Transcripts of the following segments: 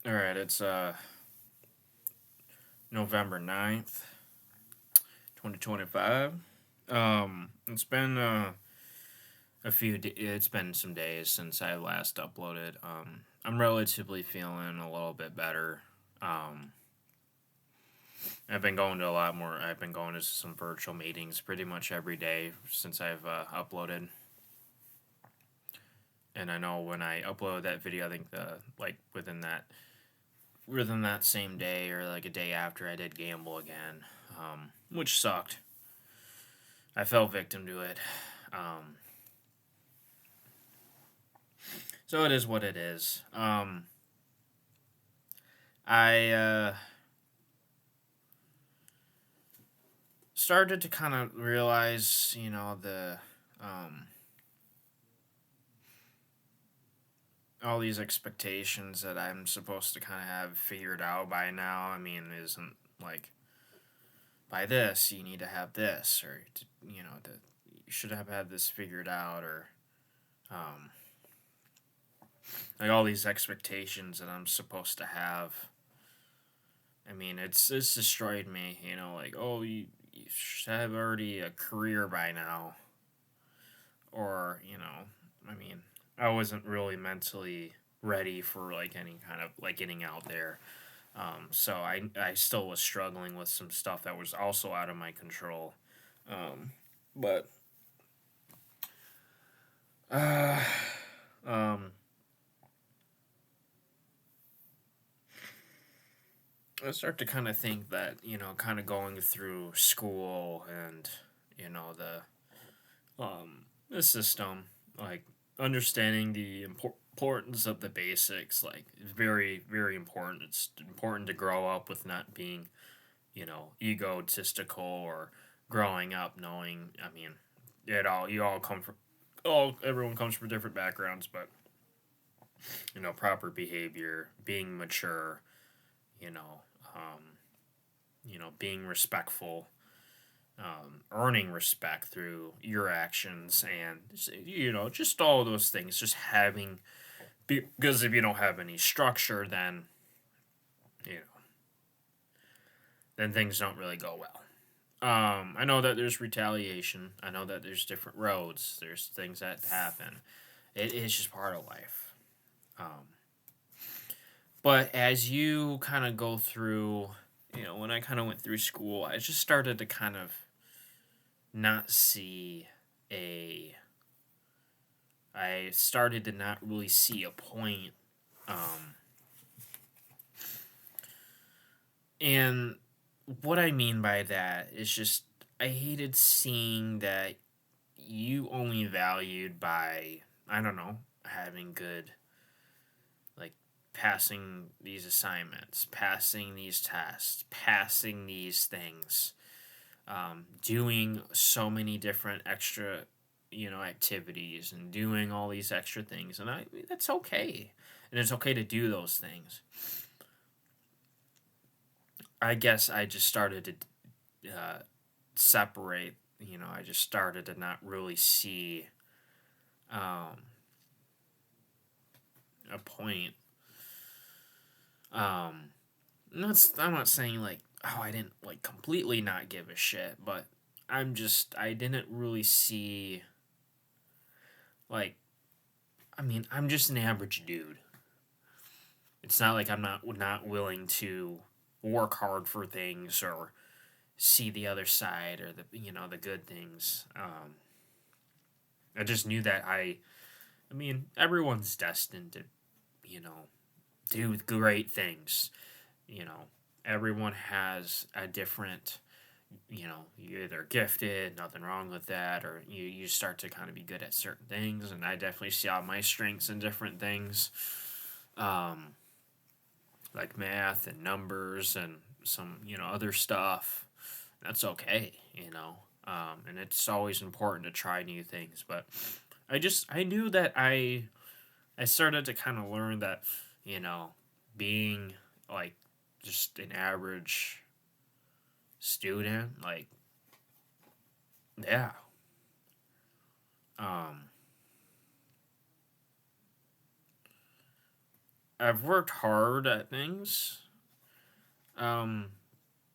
All right, it's November 9th, 2025. It's been it's been some days since I last uploaded. I'm relatively feeling a little bit better. Um, I've been going to some virtual meetings pretty much every day since I've uploaded. And I know when I upload that video, I think within that same day or like a day after, I did gamble again, which sucked. I fell victim to it. Um, so it is what it is. I started to kind of realize, um, all these expectations that I'm supposed to kind of have figured out by now. I mean, isn't like by this you need to have this, or you should have had this figured out, or um, like all these expectations that I'm supposed to have. I mean, it's destroyed me. Like, oh, you should have already a career by now, or I mean, I wasn't really mentally ready for like any kind of like getting out there. So I still was struggling with some stuff that was also out of my control. But uh, um, I start to kind of think that kind of going through school and the system, like understanding the importance of the basics, like it's very very important. It's important to grow up with not being egotistical, or growing up knowing. I mean, you all come from all everyone comes from different backgrounds, but proper behavior, being mature, you know, um, being respectful, earning respect through your actions, and just all those things. Just having because if you don't have any structure, you know then things don't really go well. I know that there's retaliation. I know that there's different roads. There's things that happen. It is just part of life. Um, but as you kind of go through, when I kind of went through school, I just started to kind of not see a. I started to not really see a point. Um, and what I mean by that is just I hated seeing that you only valued by, I don't know, having good, like, passing these assignments, passing these tests, passing these things, doing so many different extra activities, and doing all these extra things. And that's okay, and it's okay to do those things. I guess I just started to separate. I just started to not really see um, a point. Um, I'm not saying like, oh, I didn't like completely not give a shit, but I didn't really see, like, I mean, I'm just an average dude. It's not like I'm not willing to work hard for things, or see the other side, or the good things. I just knew that I mean, everyone's destined to you know do great things. You know, everyone has a different. You're either gifted, nothing wrong with that, or you start to kind of be good at certain things. And I definitely see all my strengths in different things, um, like math and numbers and some other stuff. That's okay, and it's always important to try new things. But I knew that I started to kind of learn that being like just an average student, like, yeah, um I've worked hard at things, um,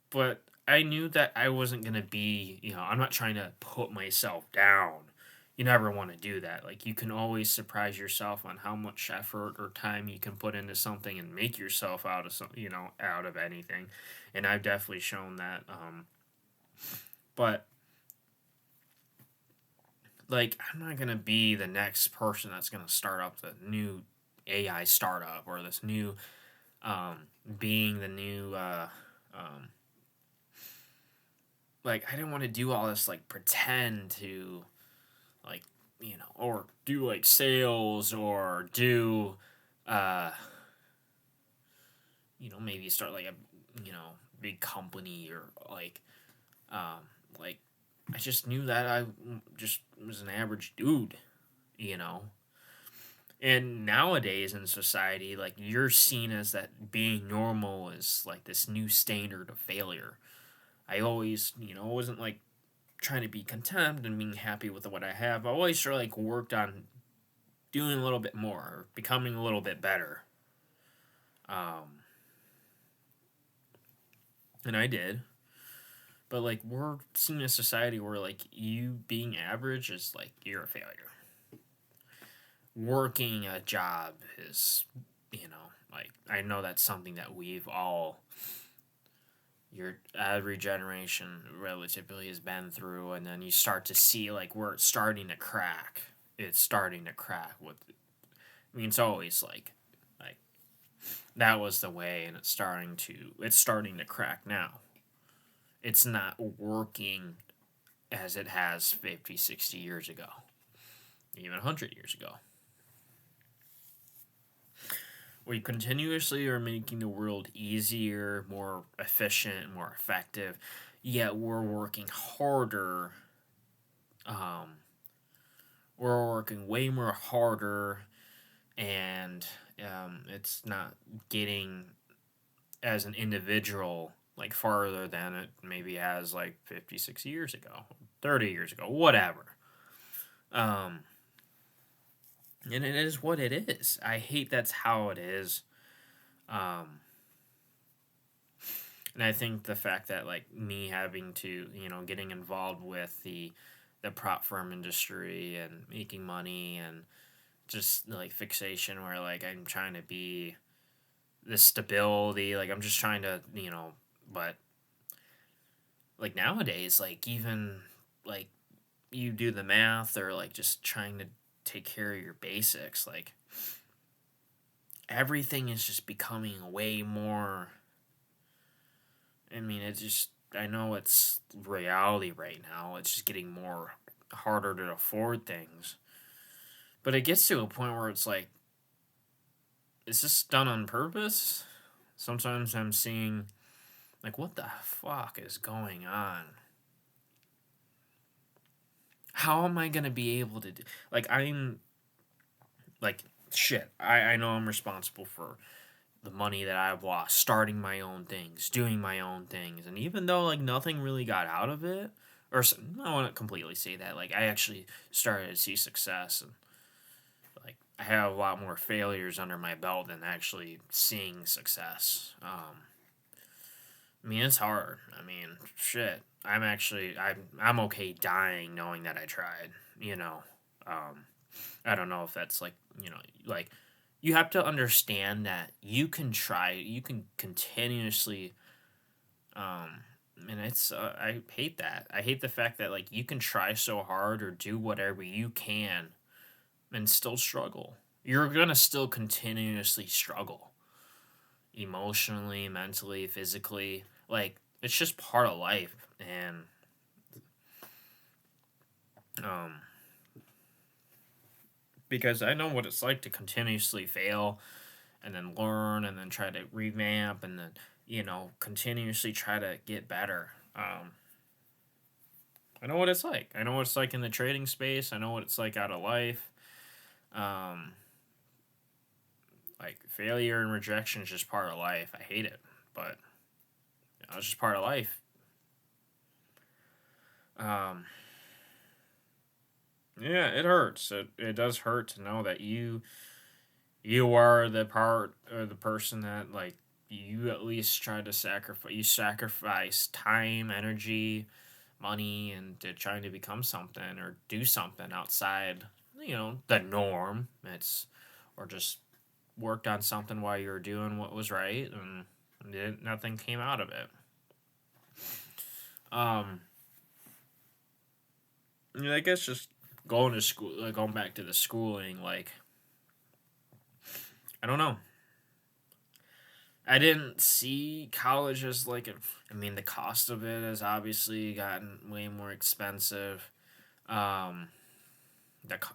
but I knew that I wasn't gonna be, I'm not trying to put myself down. You never want to do that. Like, you can always surprise yourself on how much effort or time you can put into something and make yourself out of some, out of anything. And I've definitely shown that. But like, I'm not gonna be the next person that's gonna start up the new AI startup or this new being the new um like, I didn't want to do all this like pretend to like, or do like sales or do uh maybe start like a big company or um like I just knew that I just was an average dude, you know. And nowadays in society, like, you're seen as that being normal is like this new standard of failure. I always, wasn't like trying to be content and being happy with what I have. I always sort of like worked on doing a little bit more, becoming a little bit better. Um, and I did. But like, we're seeing a society where like you being average is like you're a failure. Working a job is, like, I know that's something that we've all, your every generation relatively has been through, and then you start to see like where it's starting to crack. It's starting to crack with, I mean, it's always like that was the way, and it's starting to crack now. It's not working as it has 50, 60 years ago, even 100 years ago. We continuously are making the world easier, more efficient, more effective, yet we're working harder. Um, we're working way more harder, and it's not getting as an individual like farther than it maybe has like 50, 60 years ago, 30 years ago, whatever. Um, and it is what it is. I hate that's how it is. Um, and I think the fact that like me having to, getting involved with the prop firm industry and making money and just like fixation where like I'm trying to be this stability, like I'm just trying to, but like nowadays, like even like you do the math or like just trying to take care of your basics, like everything is just becoming way more. I mean, it's just, I know it's reality right now. It's just getting more harder to afford things. But it gets to a point where it's like, is this done on purpose? Sometimes I'm seeing, like, what the fuck is going on? How am I going to be able to do, like, I'm, like, shit. I know I'm responsible for the money that I've lost, starting my own things, doing my own things. And even though, like, nothing really got out of it, or I wouldn't completely say that. Like, I actually started to see success, and like I have a lot more failures under my belt than actually seeing success. I mean, it's hard. I mean, shit. I'm okay dying knowing that I tried. You know, um, I don't know if that's like, like, you have to understand that you can try. You can continuously. Um, and it's I hate that. I hate the fact that like you can try so hard or do whatever you can and still struggle. You're gonna still continuously struggle emotionally, mentally, physically. Like, it's just part of life, and um, because I know what it's like to continuously fail, and then learn, and then try to revamp, and then continuously try to get better. I know what it's like. I know what it's like in the trading space. I know what it's like out of life. Um, like, failure and rejection is just part of life. I hate it, but it's just part of life. Um, yeah, it hurts. It does hurt to know that you are the part or the person that like you at least try to sacrifice time, energy, money into trying to become something or do something outside, the norm. It's or just worked on something while you were doing what was right and nothing came out of it. Um I guess just going to school, like going back to the schooling, like I don't know. I didn't see college as like I mean, the cost of it has obviously gotten way more expensive. Um,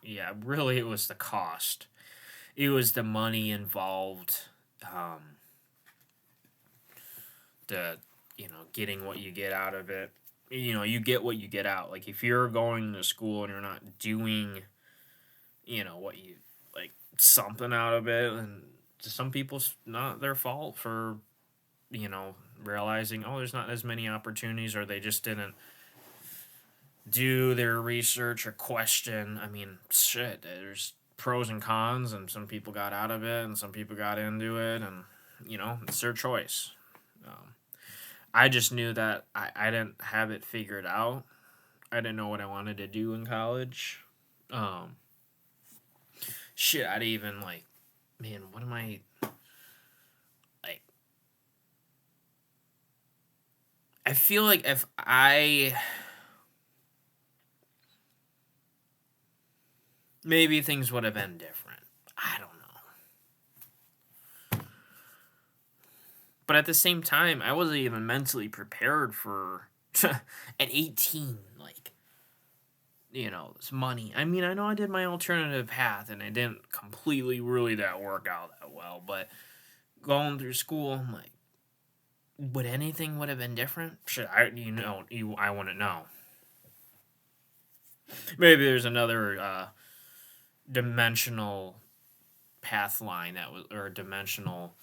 yeah, really, it was the cost. It was the money involved. Um, the getting what you get out of it. You get what you get out. Like if you're going to school and you're not doing, what you like something out of it, and to some people, it's not their fault for realizing, oh, there's not as many opportunities, or they just didn't do their research or question. I mean, shit, there's pros and cons, and some people got out of it, and some people got into it, and it's their choice. Um, I just knew that I didn't have it figured out. I didn't know what I wanted to do in college. Um, shit, I'd even like, man, what am I like? I feel like if I maybe things would have been different. I don't know. But at the same time, I wasn't even mentally prepared for at 18, like, this money. I mean, I know I did my alternative path and it didn't completely really that work out that well, but going through school, I'm like, would anything would have been different? Shit, I wouldn't know. Maybe there's another dimensional path line that was, or dimensional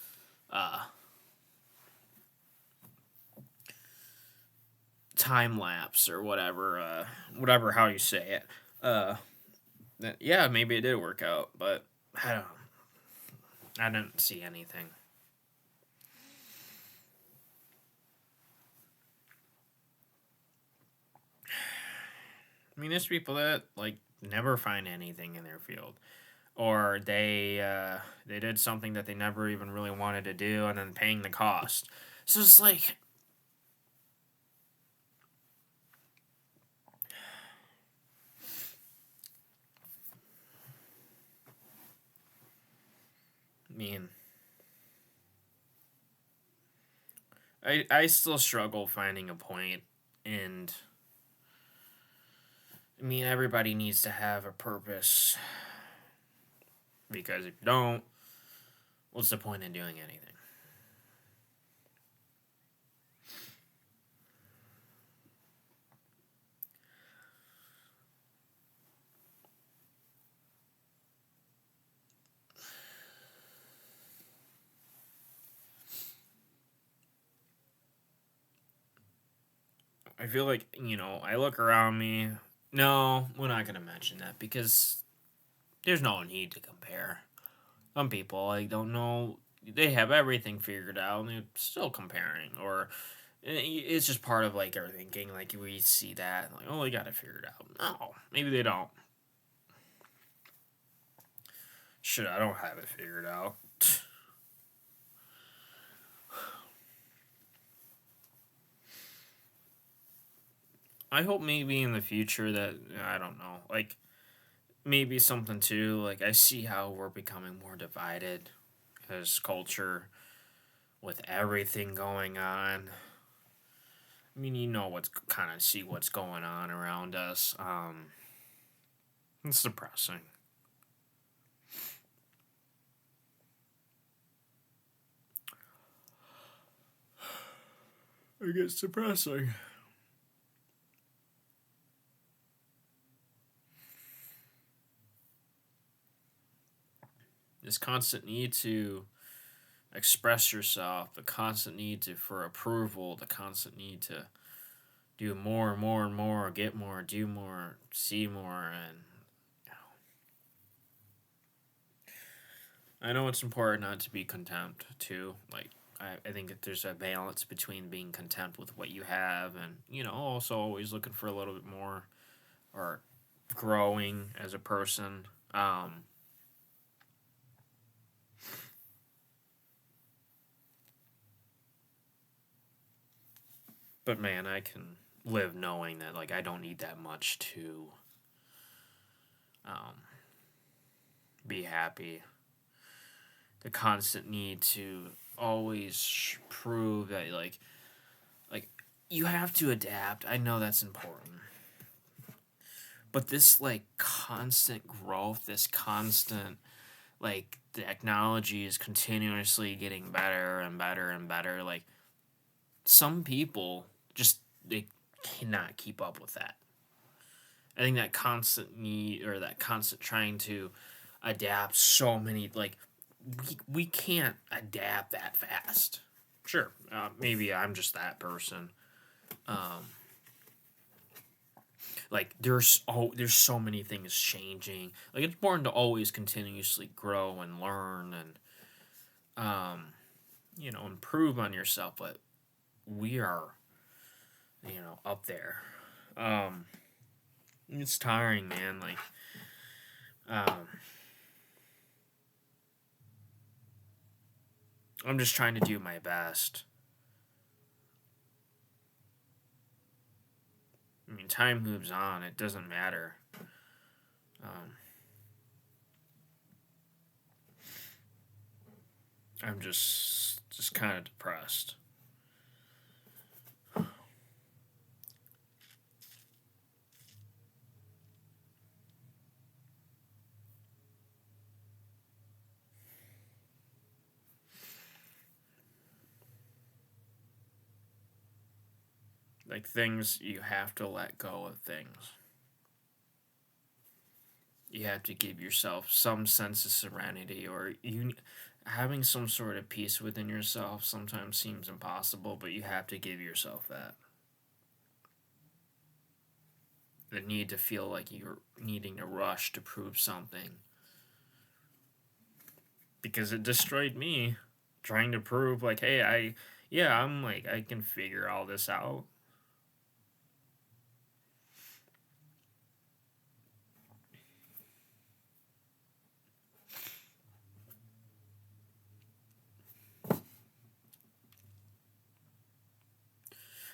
uh, time lapse or whatever how you say it. Uh, yeah, maybe it did work out, but I don't. I didn't see anything. I mean, there's people that like never find anything in their field, or they did something that they never even really wanted to do, and then paying the cost. So it's like, I mean, I still struggle finding a point, and I mean, everybody needs to have a purpose because if you don't, what's the point in doing anything? I feel like, I look around me. No, we're not going to mention that because there's no need to compare. Some people, like, don't know. They have everything figured out and they're still comparing. Or it's just part of, like, our thinking. Like, we see that. Like, oh, they got it figured out. No, maybe they don't. Shit, I don't have it figured out. I hope maybe in the future that, I don't know, like, maybe something too. Like I see how we're becoming more divided as culture with everything going on. I mean, what's kind of see what's going on around us. It's depressing. It gets depressing. This constant need to express yourself, the constant need for approval, the constant need to do more and more and more, get more, do more, see more, and I know it's important not to be content too. Like I think that there's a balance between being content with what you have and also always looking for a little bit more or growing as a person. Um, but man, I can live knowing that like I don't need that much to um, be happy. The constant need to always prove that like you have to adapt. I know that's important. But this like constant growth, this constant like the technology is continuously getting better and better and better. Like some people just they cannot keep up with that. I think that constant need or that constant trying to adapt so many like we can't adapt that fast. Sure, maybe I'm just that person. Um, like there's so many things changing. Like it's important to always continuously grow and learn and improve on yourself. But we are up there. Um, it's tiring, man. Like um, I'm just trying to do my best. I mean, time moves on. It doesn't matter. Um, I'm just kind of depressed. Like things you have to let go of things. You have to give yourself some sense of serenity or you having some sort of peace within yourself sometimes seems impossible, but you have to give yourself that. The need to feel like you're needing to rush to prove something. Because it destroyed me trying to prove like, hey, I'm like I can figure all this out.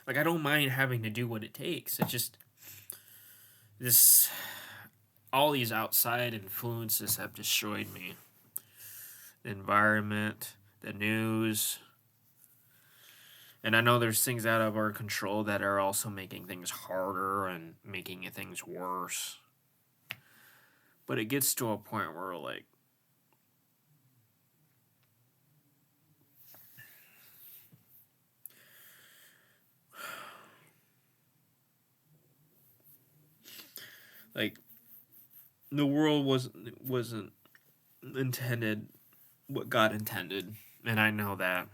Like I don't mind having to do what it takes. It's just this all these outside influences have destroyed me. The environment, the news, and I know there's things out of our control that are also making things harder and making things worse. But it gets to a point where like the world wasn't intended what God intended, and I know that.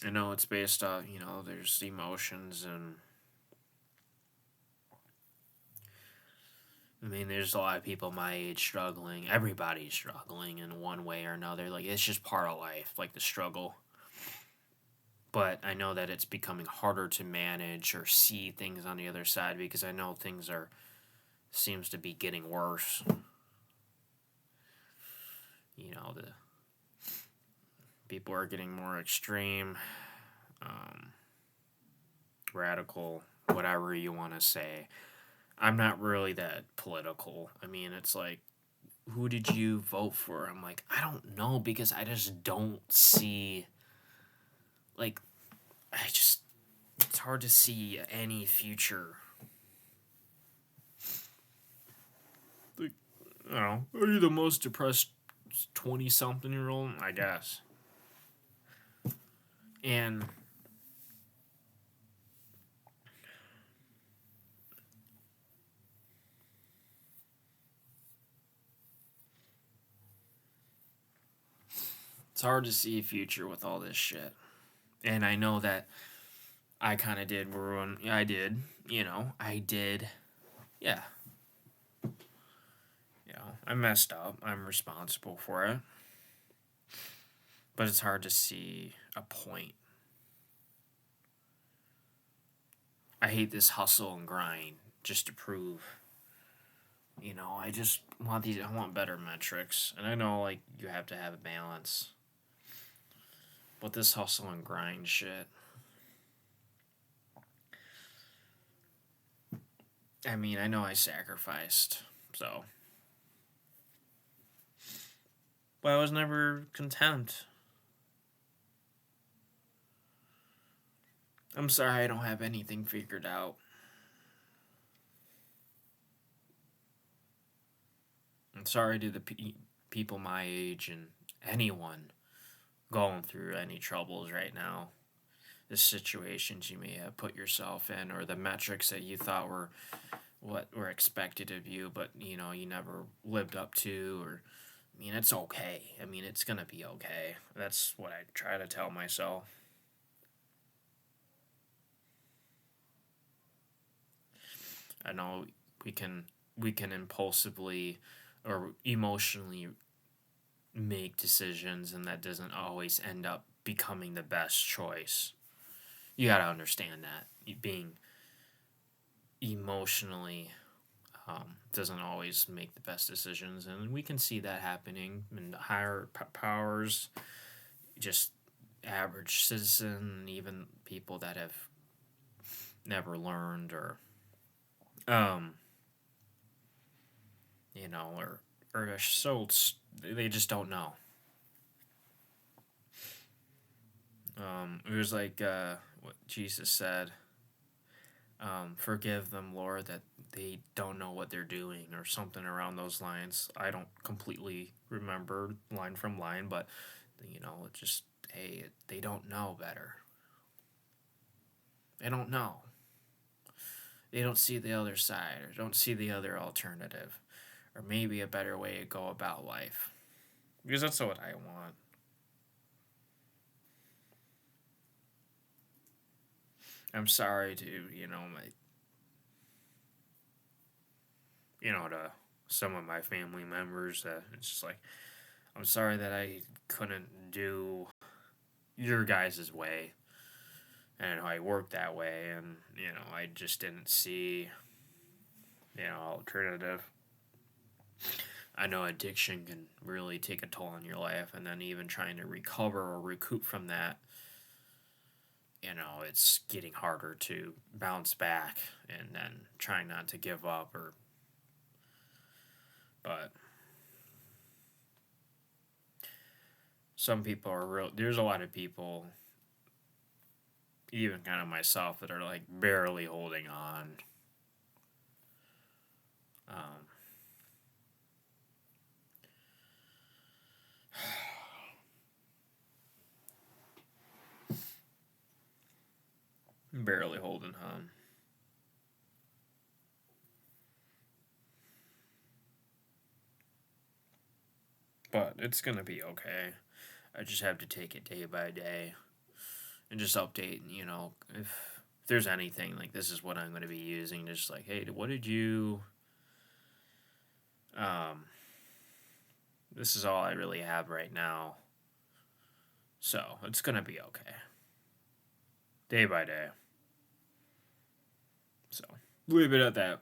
I know it's based off, there's emotions and I mean, there's a lot of people my age struggling. Everybody's struggling in one way or another. Like, it's just part of life, like the struggle. But I know that it's becoming harder to manage or see things on the other side because I know seems to be getting worse. The people are getting more extreme, um, radical, whatever you want to say. I'm not really that political. I mean, it's like, who did you vote for? I'm like, I don't know because I just don't see, like, it's hard to see any future. Like, I don't know. Are you the most depressed 20-something-year-old? I guess. And it's hard to see a future with all this shit. And I know that I kind of did ruin. I did. I did. Yeah. I messed up. I'm responsible for it. But it's hard to see a point. I hate this hustle and grind just to prove. I just want I want better metrics. And I know, like, you have to have a balance. But this hustle and grind shit. I mean, I know I sacrificed, so. But I was never content. I'm sorry I don't have anything figured out. I'm sorry to the people my age and anyone going through any troubles right now. The situations you may have put yourself in, or the metrics that you thought were what were expected of you, but you never lived up to. Or it's okay. It's gonna be okay. That's what I try to tell myself. I know we can impulsively or emotionally make decisions, and that doesn't always end up becoming the best choice. You gotta understand that being emotionally doesn't always make the best decisions, and we can see that happening in higher powers, just average citizen, even people that have never learned, or um or are so they just don't know. It was like what Jesus said, forgive them, Lord, that they don't know what they're doing, or something around those lines. I don't completely remember line from line, but it just, hey, they don't know better. They don't know. They don't see the other side, or don't see the other alternative, or maybe a better way to go about life. Because that's what I want. I'm sorry to, to some of my family members, that it's just like, I'm sorry that I couldn't do your guys' way. And I worked that way, and, I just didn't see, alternative. I know addiction can really take a toll on your life, and then even trying to recover or recoup from that, it's getting harder to bounce back, and then trying not to give up, but some people are there's a lot of people, even kind of myself, that are like barely holding on. Barely holding on. But it's gonna be okay. I just have to take it day by day, and just update. If there's anything, like, this is what I'm gonna be using. Just like, hey, what did you? This is all I really have right now. So it's gonna be okay. Day by day. So leave it at that.